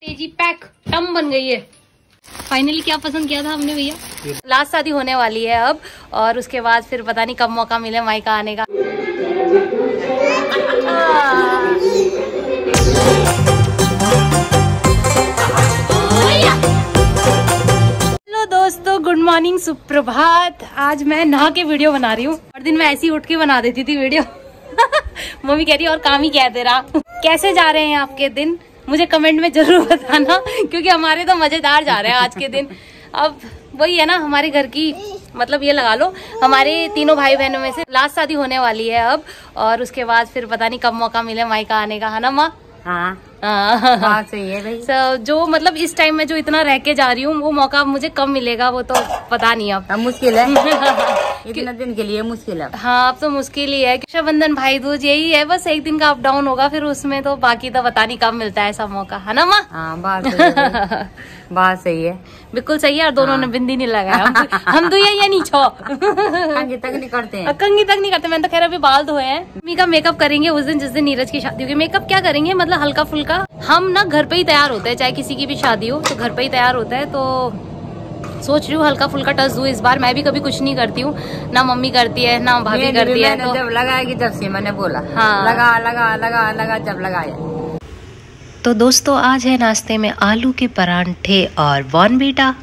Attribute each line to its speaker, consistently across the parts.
Speaker 1: तेजी पैक टम बन गई है। फाइनली क्या पसंद किया था हमने भैया? लास्ट शादी होने वाली है अब, और उसके बाद फिर पता नहीं कब मौका मिले मायका आने का। हेलो दोस्तों, गुड मॉर्निंग, सुप्रभात। आज मैं नहा के वीडियो बना रही हूँ, और दिन में ऐसी उठ के बना देती थी वीडियो। मम्मी कह रही और काम ही क्या तेरा। कैसे जा रहे हैं आपके दिन, मुझे कमेंट में जरूर बताना, क्योंकि हमारे तो मजेदार जा रहे हैं आज के दिन। अब वही है ना, हमारे घर की मतलब ये लगा लो, हमारे तीनों भाई बहनों में से लास्ट शादी होने वाली है अब, और उसके बाद फिर पता नहीं कब मौका मिले मायका आने का, है ना माँ? हाँ सही है भाई। जो मतलब इस टाइम में जो इतना रह के जा रही हूँ, वो मौका मुझे कब मिलेगा वो तो पता नहीं। अब मुश्किल है। इतना दिन के लिए मुश्किल है। हाँ, अब तो मुश्किल ही है। रक्षाबंधन, भाई दूज, यही है बस, एक दिन का अप डाउन होगा फिर उसमें, तो बाकी तो पता नहीं कब मिलता है ऐसा मौका, है ना माँ? हाँ, बात सही है, बिल्कुल सही है। और दोनों ने बिंदी नहीं लगाया। हम तो ये नीचो कंघी तक नहीं करते हैं, कंघी तक नहीं करते। मैंने तो खैर अभी बाल धोए हैं। मम्मी का मेकअप करेंगे उस दिन जिस दिन नीरज की शादी होगी। मेकअप क्या करेंगे, मतलब हल्का फुल्का। हम ना घर पे ही तैयार होते हैं, चाहे किसी की भी शादी हो तो घर पे ही तैयार होता है। तो सोच रही हूँ हल्का फुल्का टच दूँ इस बार। मैं भी कभी कुछ नहीं करती हूँ, ना मम्मी करती है ना भाभी करती है। तो जब लगाएगी तब से मैंने बोला हाँ लगा लगा लगा लगा, जब लगाया।
Speaker 2: तो दोस्तों, आज है नाश्ते में आलू के परांठे और बॉर्नवीटा।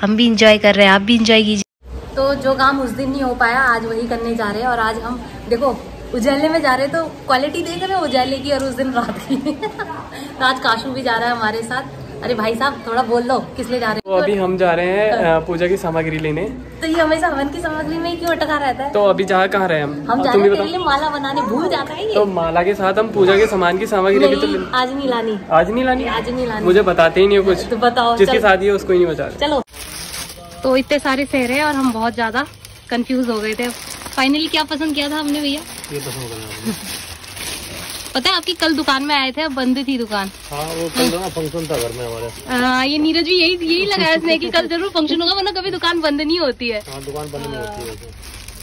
Speaker 2: हम भी इंजॉय कर रहे हैं, आप भी इंजॉय कीजिए।
Speaker 1: तो जो काम उस दिन नहीं हो पाया आज वही करने जा रहे हैं। और आज हम देखो उजाले में जा रहे हैं, तो क्वालिटी देख रहे हैं उजाले की, और उस दिन रात की। तो आज काशू भी जा रहा है हमारे साथ। अरे भाई साहब थोड़ा बोल लो, किस लिए जा रहे हैं?
Speaker 3: तो अभी हम जा रहे हैं पूजा की सामग्री लेने।
Speaker 1: तो ये हमेशा हवन की सामग्री में ही क्यों अटका रहता है?
Speaker 3: तो अभी जा कहाँ रहे हैं
Speaker 1: हम जा रहे हैं तेरे लिए माला बनाने, भूल जाता है ये।
Speaker 3: तो माला के साथ हम पूजा के सामान की सामग्री भी तो
Speaker 1: आज नहीं लानी,
Speaker 3: आज नहीं लानी,
Speaker 1: आज नहीं लानी।
Speaker 3: मुझे बताते ही नहीं कुछ।
Speaker 1: तो बताओ,
Speaker 3: जिसकी शादी है उसको ही नहीं बता।
Speaker 1: चलो। तो इतने सारे सेहरे हैं और हम बहुत ज्यादा कंफ्यूज हो गए थे। फाइनली क्या पसंद किया था हमने भैया? ये पसंद पता है आपकी कल दुकान में आए थे, अब बंद थी दुकान। हाँ, वो कल ना फंक्शन था घर में हमारे। ये नीरज भी यही लगाया इसने कि कल जरूर फंक्शन होगा, वरना कभी दुकान बंद नहीं होती है। हाँ, दुकान बंद नहीं होती है।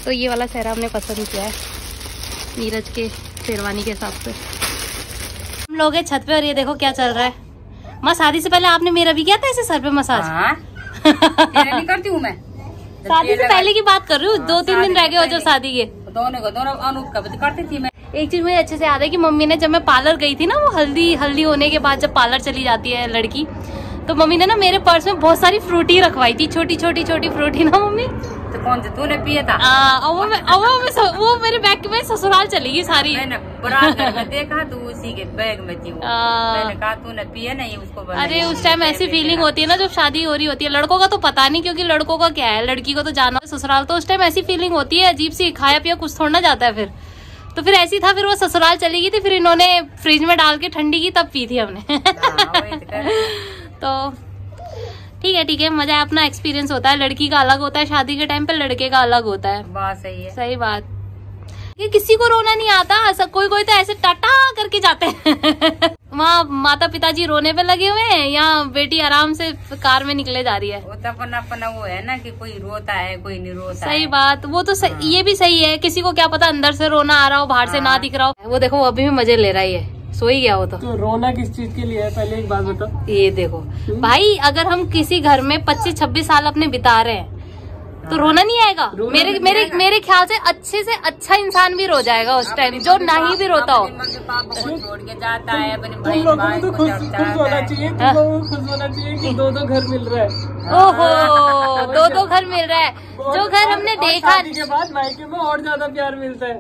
Speaker 1: तो ये वाला सेहरा हमने पसंद किया है नीरज के शेरवानी के हिसाब से। हम लोग हैं छत पे और ये देखो क्या चल रहा है। माँ, शादी से पहले आपने मेरा भी किया था ऐसे सर पे मसाज? नहीं करती हूँ मैं, शादी से पहले की बात कर रही हूँ। 2-3 दिन रह गए हो जो शादी के। दोनों अनूप का करती थी मैं। एक चीज मुझे अच्छे से याद है कि मम्मी ने, जब मैं पार्लर गई थी ना, वो हल्दी होने के बाद जब पार्लर चली जाती है लड़की, तो मम्मी ने ना मेरे पर्स में बहुत सारी फ्रूटी रखवाई थी, छोटी फ्रूटी ना मम्मी। तो कौन से तूने पिए था? वो मेरे बैग में ससुराल चली गई सारी। मैंने देखा तो उसी के बैग में थी। मैंने कहा तूने पिए नहीं उसको। अरे उस टाइम ऐसी फीलिंग होती है ना जब शादी हो रही होती है। लड़कों का तो पता नहीं, क्योंकि लड़कों का क्या है, लड़की को तो जाना ससुराल। तो उस टाइम ऐसी फीलिंग होती है अजीब सी, खाया पिया कुछ थोड़ा ना जाता है फिर। तो फिर ऐसी था, फिर वो ससुराल चली गई थी, फिर इन्होंने फ्रिज में डाल के ठंडी की, तब पी थी हमने। तो ठीक है, मजा अपना एक्सपीरियंस होता है। लड़की का अलग होता है शादी के टाइम पे, लड़के का अलग होता है। बात सही है, सही बात। ये किसी को रोना नहीं आता, कोई तो ऐसे टाटा करके जाते हैं। वहाँ माता पिताजी रोने पे लगे हुए हैं, या बेटी आराम से कार में निकले जा रही है। वो तो अपना वो है ना कि कोई रोता है कोई नहीं रोता। सही बात, वो तो ये भी सही है। किसी को क्या पता अंदर से रोना आ रहा हो, बाहर से ना दिख रहा हो। वो देखो वो अभी भी मजे ले रहा है, सो ही गया वो तो
Speaker 3: रोना किस चीज के लिए है पहले एक बात बताओ।
Speaker 1: ये देखो भाई, अगर हम किसी घर में 25-26 साल अपने बिता रहे हैं तो रोना नहीं आएगा? मेरे ख्याल से अच्छे से अच्छा इंसान भी रो जाएगा उस टाइम, जो नहीं भी रोता हो। छोड़ के जाता है अपने भाई
Speaker 3: को, खुश होना चाहिए, खुश होना चाहिए कि 2 घर मिल रहा है।
Speaker 1: ओहो, 2 घर मिल रहा है। जो घर हमने देखा
Speaker 3: के बाद मायके में और ज्यादा प्यार मिलता है,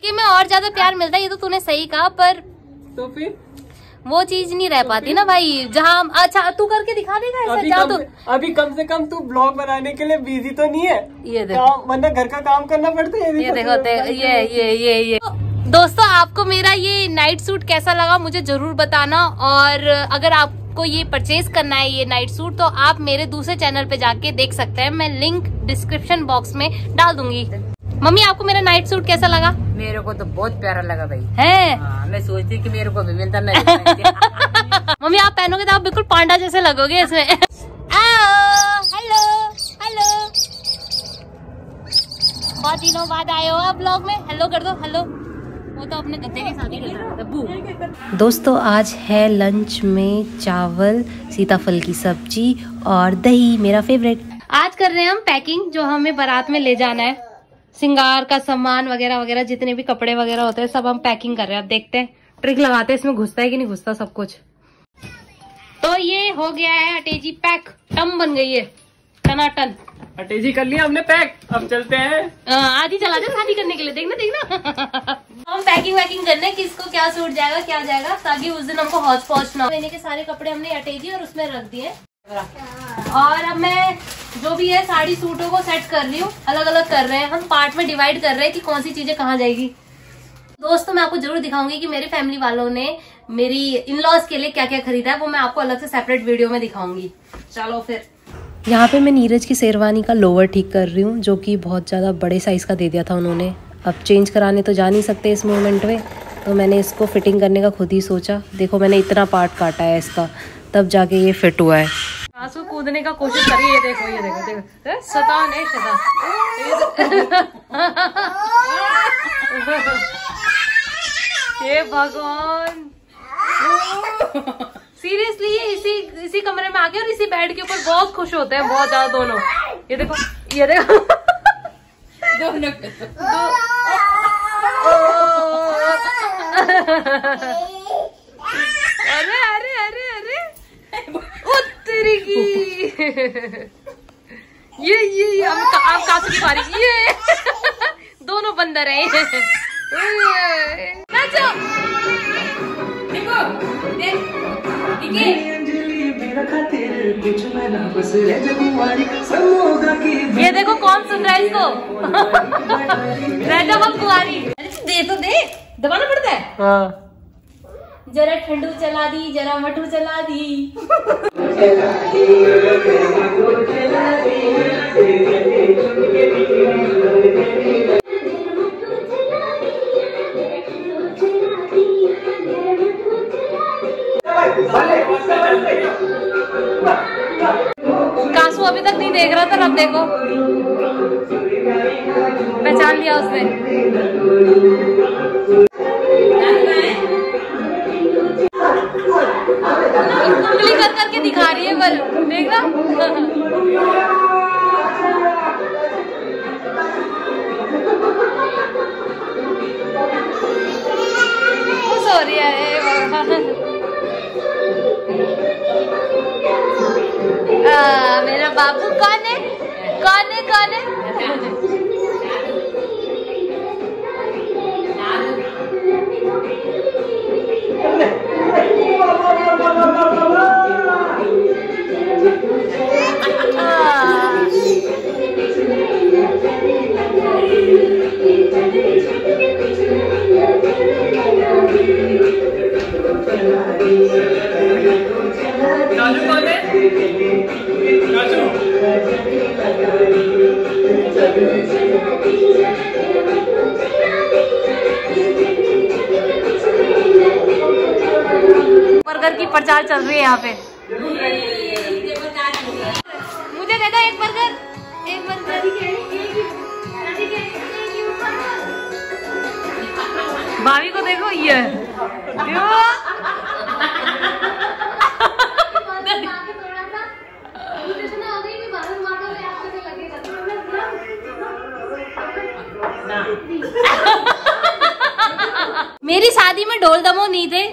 Speaker 1: कि में और ज्यादा प्यार मिलता है। ये तो तूने सही कहा, पर तो फिर वो चीज नहीं रह पाती ना भाई, जहाँ। अच्छा तू करके दिखा देगा ऐसा?
Speaker 3: अभी कम से कम तू ब्लॉग बनाने के लिए बिजी तो नहीं है?
Speaker 1: ये देखो,
Speaker 3: वरना घर का काम करना पड़ता है।
Speaker 1: ये देखो, ये दोस्तों, आपको मेरा ये नाइट सूट कैसा लगा मुझे जरूर बताना। और अगर आपको ये परचेज करना है ये नाइट सूट, तो आप मेरे दूसरे चैनल पे जाके देख सकते हैं, मैं लिंक डिस्क्रिप्शन बॉक्स में डाल दूंगी। मम्मी, आपको मेरा नाइट सूट कैसा लगा?
Speaker 4: मेरे को तो बहुत प्यारा लगा भाई।
Speaker 1: है?
Speaker 4: मैं सोचती कि मेरे को भी मिलता। मैं
Speaker 1: मम्मी, आप पहनोगे तो आप बिल्कुल पांडा जैसे लगोगे इसमें। हेलो, बहुत दिनों बाद आए हो आप ब्लॉग में। हेलो कर दो, हेलो। वो तो अपने गद्दे के साथ ही कर रहा था।
Speaker 2: दोस्तों आज है लंच में चावल, सीताफल की सब्जी और दही, मेरा फेवरेट।
Speaker 1: आज कर रहे हैं हम पैकिंग, जो हमें बारात में ले जाना है। सिंगार का सामान वगैरह वगैरह, जितने भी कपड़े वगैरह होते हैं सब हम पैकिंग कर रहे हैं। अब देखते हैं, ट्रिक लगाते हैं इसमें घुसता है कि नहीं घुसता सब कुछ। तो ये हो गया है अटेजी पैक, टम बन गई है, टनाटन।
Speaker 3: अटेजी कर लिया हमने पैक, अब चलते हैं।
Speaker 1: आज ही चला जाए शादी करने के लिए, देखना देखना। हम पैकिंग वैकिंग करने किसको क्या सूट जाएगा क्या जाएगा, ताकि उस दिन हमको हौच पहुंच ना हो। मैंने के सारे कपड़े हमने अटेजी और उसमें रख दिए। और अब मैं जो भी है साड़ी सूटों को सेट कर रही हूँ, अलग अलग कर रहे हैं हम, पार्ट में डिवाइड कर रहे हैं कि कौन सी चीजें कहाँ जाएगी। दोस्तों मैं आपको जरूर दिखाऊंगी कि मेरे फैमिली वालों ने मेरी इन-लॉज के लिए क्या क्या खरीदा है, वो मैं आपको अलग से सेपरेट वीडियो में दिखाऊंगी। चलो फिर।
Speaker 2: यहाँ पे मैं नीरज की शेरवानी का लोवर ठीक कर रही हूँ, जो कि बहुत ज़्यादा बड़े साइज़ का दे दिया था उन्होंने। अब चेंज कराने तो जा नहीं सकते इस मोमेंट में, तो मैंने इसको फिटिंग करने का खुद ही सोचा। देखो मैंने इतना पार्ट काटा है इसका, तब जाके ये फिट हुआ है।
Speaker 1: आंसू कूदने का कोशिश करिए, ये देखो ये देखो देखो, शैतान है शैतान। हे भगवान, सीरियसली ये इसी कमरे में आके और इसी बेड के ऊपर बहुत खुश होते हैं, बहुत ज्यादा दोनों। ये देखो ये देखो दोनों अरे अरे अरे अरे तेरी की। ये आप कासू की बारी, ये दोनों बंदर हैं। नाचो, देखो ये देखो कौन सुन रहा है इसको। रहता वक्त कुंवारी, दे तो दे, दबाना पड़ता है। हाँ। जरा ठंडू चला दी, जरा मटू चला दी। कासू अभी तक नहीं देख रहा था, अब देखो पहचान लिया उसने। उंगली कर करके दिखा रही है, पर देख रहा। खुश हो रही है मेरा बाबू। कौन है कौन है कौन है? बर्गर की प्रचार चल रही है यहाँ पे। मुझे दे दो एक बर्गर, एक बर्गर। भाभी को देखो, ये मेरी शादी में ढोल दमो नहीं थे,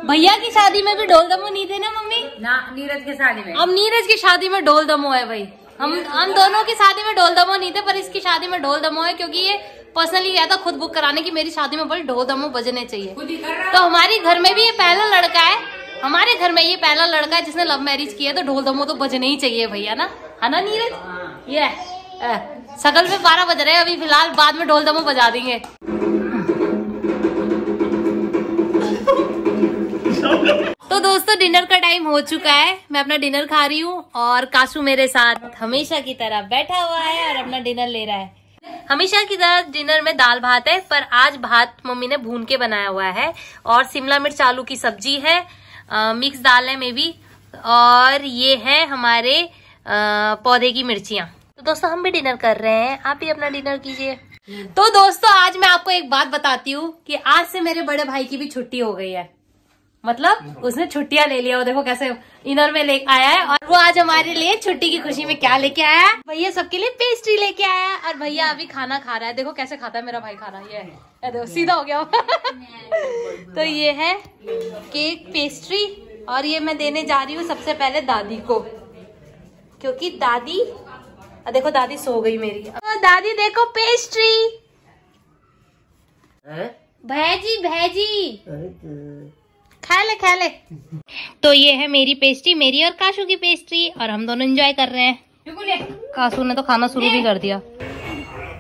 Speaker 1: भैया की शादी में भी ढोल दमो नहीं थे ना मम्मी?
Speaker 4: ना, नीरज की शादी में।
Speaker 1: अब नीरज की शादी में ढोल दमो है भाई। हम दोनों की शादी में ढोल दमो नहीं थे, पर इसकी शादी में ढोल दमो है, क्योंकि ये पर्सनली गया था खुद बुक कराने की मेरी शादी में बड़े ढोल दमो बजने चाहिए। तो हमारे घर में भी ये पहला लड़का है, हमारे घर में ये पहला लड़का है जिसने लव मैरिज किया, तो ढोल दमो तो बजने ही चाहिए भैया ना, है ना नीरज? ये सकल में 12 बज रहे हैं अभी फिलहाल, बाद में ढोल दमो बजा देंगे। तो दोस्तों डिनर का टाइम हो चुका है, मैं अपना डिनर खा रही हूँ और कासू मेरे साथ हमेशा की तरह बैठा हुआ है और अपना डिनर ले रहा है। हमेशा की तरह डिनर में दाल भात है, पर आज भात मम्मी ने भून के बनाया हुआ है और शिमला मिर्च आलू की सब्जी है, मिक्स दाल है मे बी, और ये है हमारे पौधे की मिर्चियाँ। तो दोस्तों हम भी डिनर कर रहे हैं, आप भी अपना डिनर कीजिए। तो दोस्तों आज मैं आपको एक बात बताती हूँ कि आज से मेरे बड़े भाई की भी छुट्टी हो गई है। मतलब उसने छुट्टियां ले लिया। वो देखो कैसे इनर में लेके आया है। और वो आज हमारे लिए छुट्टी की खुशी में क्या लेके आया है, भैया सबके लिए पेस्ट्री लेके आया है। और भैया अभी खाना खा रहा है। देखो कैसे खाता है मेरा भाई खाना। ये देखो सीधा हो गया। तो ये है केक पेस्ट्री और ये मैं देने जा रही हूँ सबसे पहले दादी को, क्योंकि दादी देखो दादी सो गई मेरी। दादी देखो पेस्ट्री। भैजी भैजी खा ले। तो ये है मेरी पेस्ट्री, मेरी और काशू की पेस्ट्री, और हम दोनों एंजॉय कर रहे हैं। काशू ने तो खाना शुरू भी कर दिया।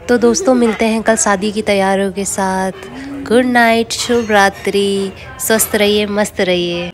Speaker 2: तो दोस्तों मिलते हैं कल शादी की तैयारियों के साथ। गुड नाइट, शुभ रात्रि, स्वस्थ रहिए, मस्त रहिए।